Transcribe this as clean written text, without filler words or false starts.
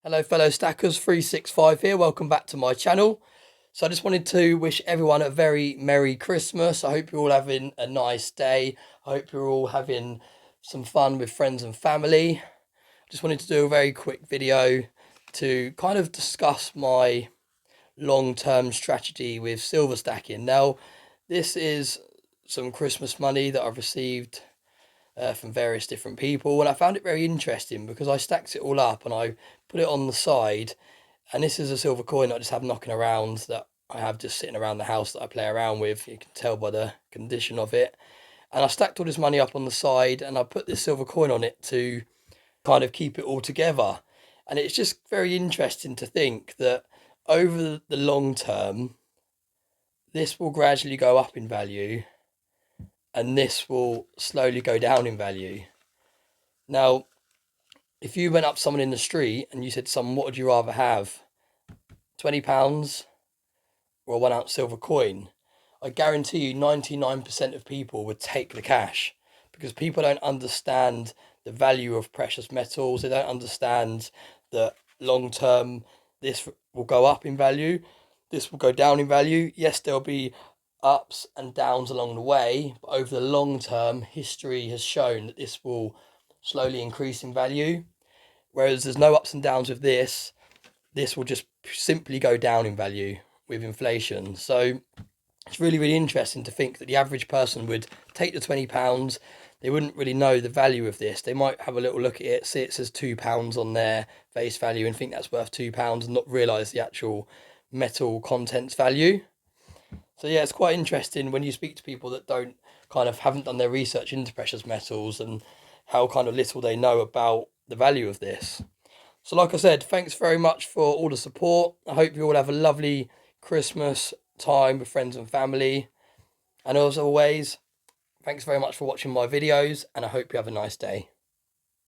Hello fellow stackers, 365 here, welcome back to my channel. So I just wanted to wish everyone a very Merry Christmas. I hope you're all having a nice day. I hope you're all having some fun with friends and family. Just wanted to do a very quick video to kind of discuss my long-term strategy with silver stacking. Now, this is some Christmas money that I've received from various different people, and I found it very interesting because I stacked it all up and I put it on the side, and this is a silver coin I just have knocking around, that I have just sitting around the house that I play around with. You can tell by the condition of it. And I stacked all this money up on the side and I put this silver coin on it to kind of keep it all together. And it's just very interesting to think that over the long term, this will gradually go up in value and this will slowly go down in value. Now, if you went up someone in the street and you said to someone, what would you rather have, £20 or a 1 ounce silver coin? I guarantee you 99% of people would take the cash, because people don't understand the value of precious metals. They don't understand that long term this will go up in value, this will go down in value. Yes, there'll be ups and downs along the way, but over the long term, history has shown that this will slowly increase in value. Whereas there's no ups and downs with this will just simply go down in value with inflation. So it's really, really interesting to think that the average person would take the £20. They wouldn't really know the value of this. They might have a little look at it, see it says £2 on their face value and think that's worth £2 and not realise the actual metal contents value. So yeah, it's quite interesting when you speak to people that haven't done their research into precious metals, and how kind of little they know about the value of this. So like I said, thanks very much for all the support. I hope you all have a lovely Christmas time with friends and family. And as always, thanks very much for watching my videos, and I hope you have a nice day.